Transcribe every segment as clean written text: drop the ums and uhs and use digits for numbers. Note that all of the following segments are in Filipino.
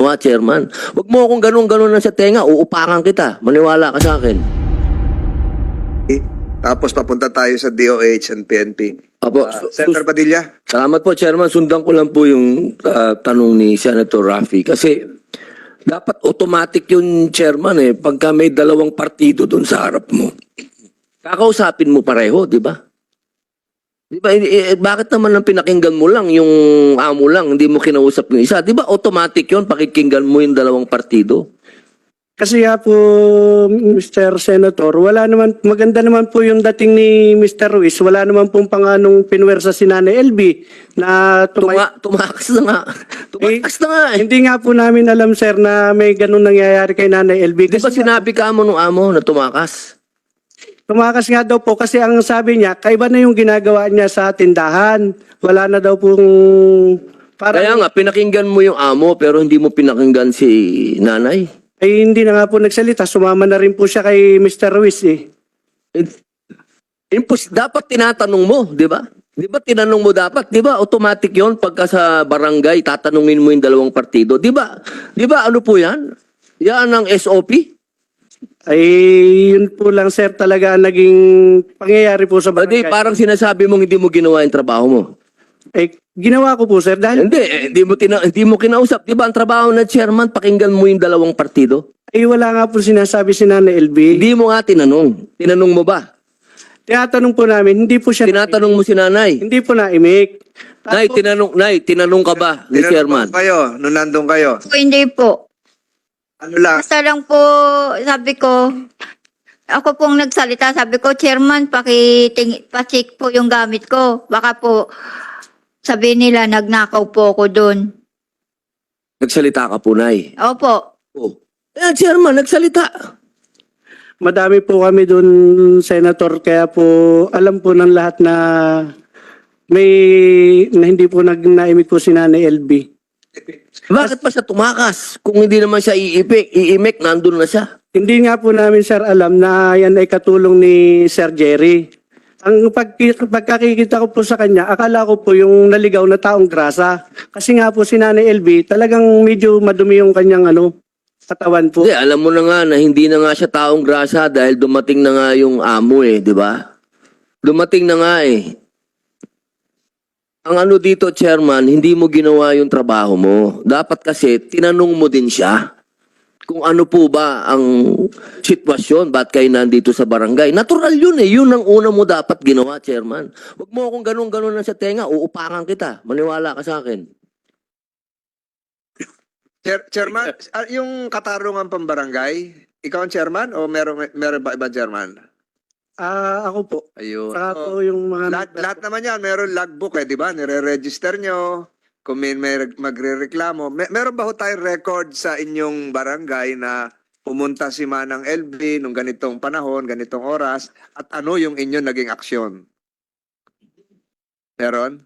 Chairman. Huwag mo akong ganun-ganun na sa tenga, uupakan kita. Maniwala ka sa akin. Tapos papunta tayo sa DOH and PNP. Apo, Senator Padilla? salamat po, Chairman. Sundan ko lang po yung tanong ni Senator Raffy. Kasi dapat automatic yung Chairman pagka may dalawang partido doon sa harap mo. Kakausapin mo pareho, di ba? Di ba, bakit naman ang pinakinggan mo lang, yung amo lang, hindi mo kinausap yung isa? Di ba automatic yun, pakikinggan mo yung dalawang partido? Kasi nga po, Mr. Senator, wala naman, maganda naman po yung dating ni Mr. Ruiz. Wala naman pong panganong pinwersa si Nanay LB na Tumakas na nga. Tumakas na nga eh. Hindi nga po namin alam, sir, na may ganun nangyayari kay Nanay LB. Di ba sinabi ka mo nung amo na tumakas? Tumakas nga daw po kasi ang sabi niya, kaiba na yung ginagawa niya sa tindahan. Wala na daw pong... Kaya nga, pinakinggan mo yung amo pero hindi mo pinakinggan si nanay. Ay hindi na nga po nagsalita. Sumama na rin po siya kay Mr. Ruiz eh. Dapat tinatanong mo, di ba? Di ba tinanong mo dapat? Di ba automatic yon pagka sa barangay, tatanungin mo yung dalawang partido. Di ba? Di ba ano po yan? Yan ang SOP? Ay yun po lang, sir, talaga ang naging pangyayari po sa barangay. Hindi, parang sinasabi mong hindi mo ginawa yung trabaho mo. Eh, ginawa ko po, sir, dahil... Hindi mo kinausap. Di ba ang trabaho ng chairman, pakinggan mo yung dalawang partido? Ay wala nga po sinasabi si Nanay LB. Hindi mo nga tinanong. Tinanong mo ba? Tinatanong po namin, hindi po siya... Tinatanong mo si nanay. Hindi po naimik. Nay, tinanong ka ba ni chairman? Tinanong kayo, nung nandun kayo. Po, hindi po. Ano lang? Basta lang po, sabi ko, ako pong nagsalita, sabi ko, Chairman, pa-check po yung gamit ko. Baka po, sabi nila, nagnakaw po ako doon. Nagsalita ka po, nay. Opo. Oh. Chairman, nagsalita. Madami po kami doon, Senator, kaya po alam po ng lahat na hindi po naimik po si Nanay LB. Bakit pa siya tumakas? Kung hindi naman siya iimik, nandun na siya. Hindi nga po namin, sir, alam na yan ay katulong ni Sir Jerry. Ang pagkakikita ko po sa kanya, akala ko po yung naligaw na taong grasa. Kasi nga po si Nanay LB, talagang medyo madumi yung kanyang katawan po. Hindi, alam mo na nga na hindi na nga siya taong grasa dahil dumating na nga yung amo di ba? Dumating na nga Ang ano dito, chairman, hindi mo ginawa yung trabaho mo. Dapat kasi, tinanong mo din siya kung ano po ba ang sitwasyon, ba't kayo nandito sa barangay. Natural yun yun ang una mo dapat ginawa, chairman. Huwag mo akong ganun-ganun na sa tenga, uupakan kita. Maniwala ka sa akin. Chairman, yung katarungan pambarangay, ikaw ang chairman o meron ba ibang chairman? Ako po. Ayun. Saka po yung mga... Lahat naman yan, meron logbook di ba? Nire-register nyo. Kung may magre-reklamo. Meron ba ho tayong record sa inyong barangay na pumunta si Manang LB nung ganitong panahon, ganitong oras, at ano yung inyong naging aksyon? Meron?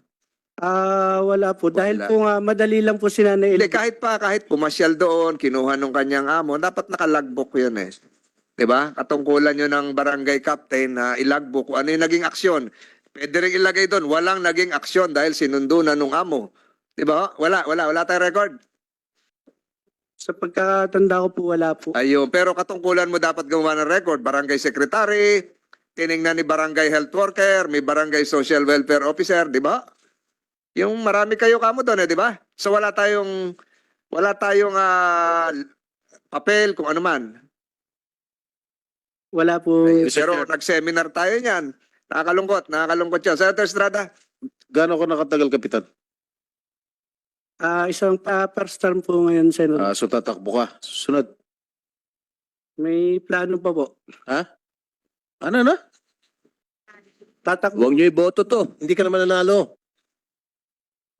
Wala po. Dahil Wala. po nga, madali lang po si Nanay Hindi, LB. kahit pumasyal doon, kinuha nung kanyang amo, dapat naka-logbook yun Diba? Katungkulan nyo ng barangay captain na ilagbook kung ano yung naging aksyon. Pwede rin ilagay doon, walang naging aksyon dahil sinundo na nung amo. Diba? Wala tayong record. Sa pagkatanda ko po, wala po. Ayun, pero katungkulan mo dapat gumawa ng record. Barangay secretary, tiningnan ni barangay health worker, may barangay social welfare officer, di ba? Yung marami kayo kamo doon di ba? So wala tayong papel kung ano man. Wala po. Pero nag-seminar tayo niyan. Nakakalungkot yan. Senator Estrada. Gaano ko nakatagal, Kapitan? Isang first term po ngayon, Senator. So tatakbo ka. Susunod. May plano pa po. Ano na? Tatakbo. Huwag niyo iboto to. Hindi ka naman nanalo.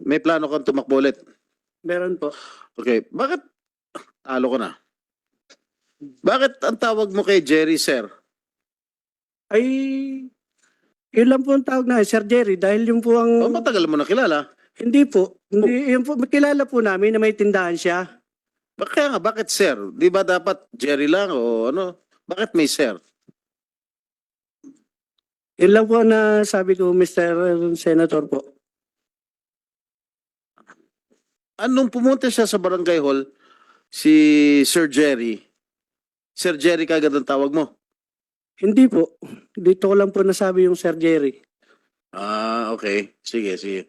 May plano kang tumakbo ulit. Meron po. Okay, bakit? Talo ko na. Bakit ang tawag mo kay Jerry, sir? Ay, yun lang po ang tawag na, Sir Jerry, dahil yung po ang... Matagal mo na kilala. Hindi po. Hindi, yun po, kilala po namin na may tindahan siya. Kaya nga, bakit sir? Di ba dapat Jerry lang o ano? Bakit may sir? Yun lang po na sabi ko, Mr. Senator po. Anong pumunta siya sa barangay hall, si Sir Jerry, Sir Jerry kagad ang tawag mo? Hindi po. Dito ko lang po nasabi yung Sir Jerry. Ah, okay. Sige, sige.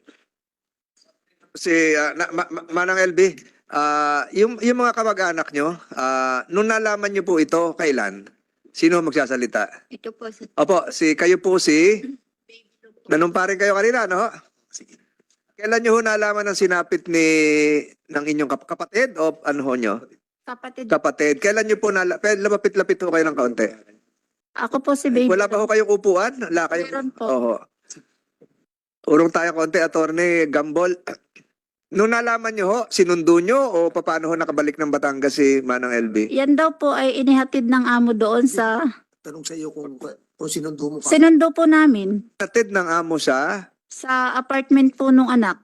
Manang LB, yung mga kamag-anak nyo, nung nalaman nyo po ito, kailan? Sino magsasalita? Ito po, Opo, kayo po nanumparin kayo kanina, no? Kailan nyo ho nalaman ng sinapit ng inyong kapatid o ano ho nyo? kapatid. Kapatid. Kailan nyo po lapit-lapit ho kayo ng kaunti? Ako po si baby. Wala pa ho kayong upuan? Wala kayong... Meron po. Oho. Urong tayo konti, Attorney Gambol. Nung nalaman nyo ho, sinundo nyo o paano ho nakabalik ng Batangas si Manang LB? Yan daw po ay inihatid ng amo doon sa... Tanong sa iyo kung sinundo mo pa. Sinundo po namin Natid ng amo sa sa apartment po nung anak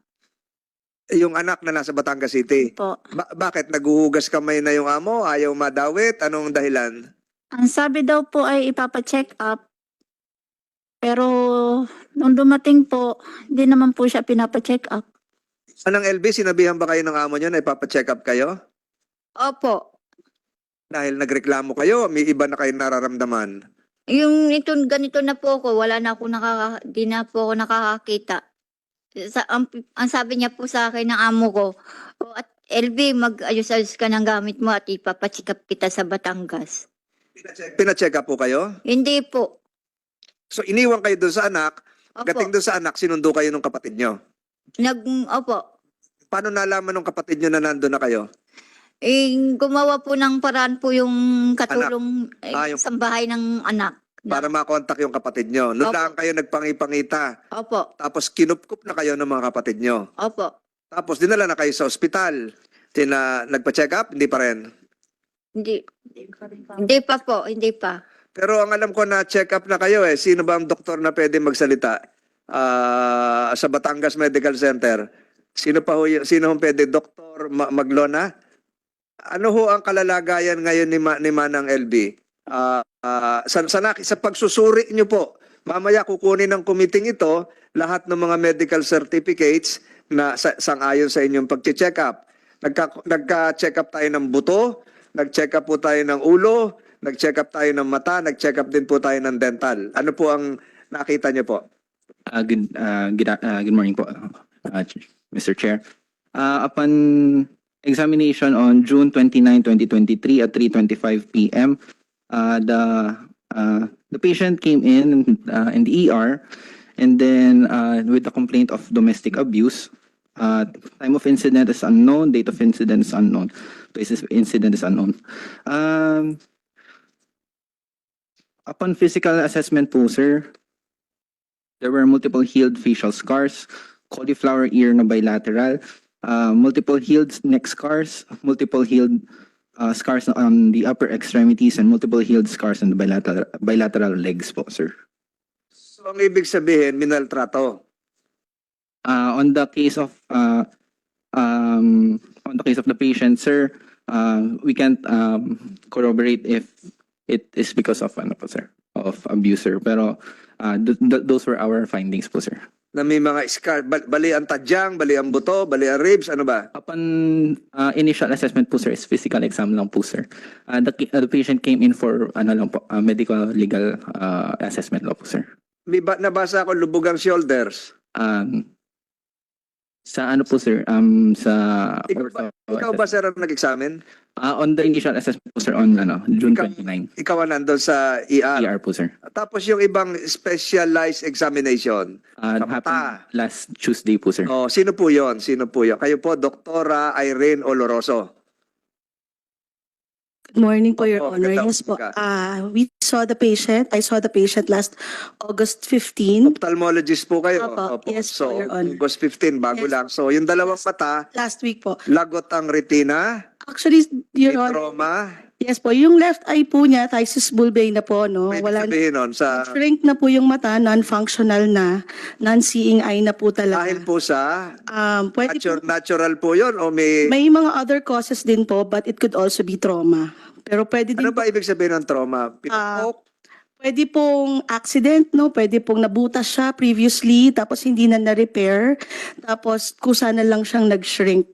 yung anak na nasa Batangas City. po. Bakit? Naguhugas kamay na yung amo? Ayaw madawit? Anong dahilan? Ang sabi daw po ay ipapacheck up. Pero nung dumating po, hindi naman po siya pinapacheck up. Manang LB, sinabihan ba kayo ng amo nyo na ipapacheck up kayo? Opo. Dahil nagreklamo kayo, may iba na kayo nararamdaman. Yung ito, ganito na po ako, di na po ako nakakakita. Ang sabi niya po sa akin ng amo ko, "O, at LB, mag-ayos-ayos ka ng gamit mo at ipapacheck up kita sa Batangas." Pinacheck up po kayo? Hindi po. So iniwan kayo doon sa anak, Opo. gating doon sa anak, sinundo kayo ng kapatid nyo. Opo. Paano nalaman ng kapatid nyo na nandun na kayo? Gumawa po ng paraan po yung katulong Yung- sa bahay ng anak. Para makontak yung kapatid nyo. Noon Opo. lang kayo nagpangipangita. Opo. Tapos kinupkup na kayo ng mga kapatid nyo. Opo. Tapos dinala na kayo sa ospital. Nagpa-check up? Hindi pa rin. Hindi. Hindi pa po. Hindi pa. Pero ang alam ko na check up na kayo eh. Sino ba ang doktor na pwede magsalita sa Batangas Medical Center? Sino ho pwede? Doktor Maglona? Ano ho ang kalalagayan ngayon ni Manang LB? Sa pagsusuri nyo po, mamaya kukunin ng committee ito lahat ng mga medical certificates na sang-ayon sa inyong pag-check up. Nagka-check up tayo ng buto, nag-check up po tayo ng ulo, nag-check up tayo ng mata, nag-check up din po tayo ng dental. Ano po ang nakita nyo po? Good morning po, Mr. Chair. Upon examination on June 29, 2023 at 3:25 p.m., the patient came in the ER, and then with the complaint of domestic abuse. Time of incident is unknown, date of incident is unknown, place of incident is unknown. Upon physical assessment po, sir, there were multiple healed facial scars, cauliflower ear na bilateral, multiple healed neck scars, multiple healed scars on the upper extremities, and multiple healed scars on the bilateral legs po, sir. So ang ibig sabihin, minaltrato. On the case of the patient, sir, we can't corroborate if it is because of ano po, sir, of abuser. Pero those were our findings po, sir. Na may mga scar, bali ang tadyang, bali ang buto, bali ang ribs, ano ba? Upon initial assessment po, sir, is physical exam lang po, sir. The patient came in for ano lang po, medical legal assessment lang po, sir. Nabasa ko lubugang shoulders. Sa ano po, sir? Sa Ikaw ba sir ang nag-examine? on the initial assessment po, sir, on June Ikaw- 29 Ikaw ang nandun sa ER. ER po, sir. Tapos yung ibang specialized examination. Sa mata. Happened last Tuesday po, sir. Oh, sino po yon? Sino po yon? Kayo po, Doktora Irene Oloroso. Good morning po, Your Opo, Honor. ganda- Yes po. ka. We saw the patient. I saw the patient last August 15. Ophthalmologist po kayo. Opo, yes so, po, Your Honor. August 15, bago Yes. lang. So, yung dalawang mata, Last week po. lagot ang retina, Actually, may Your Honor, trauma. yes po. Yung left eye po niya, thysis bulbae na po, no? May Wala sabihin nun sa... shrink na po yung mata, non-functional na, non-seeing eye na po talaga. Dahil po sa Pwede po, natural po yun o may... may mga other causes din po, but it could also be trauma. Pero pwede din Ano ba ibig sabihin ng trauma? Pinupok? Pwede pong accident, no? Pwede pong nabutas siya previously, tapos hindi na na-repair. Tapos kusa na lang siyang nag-shrink.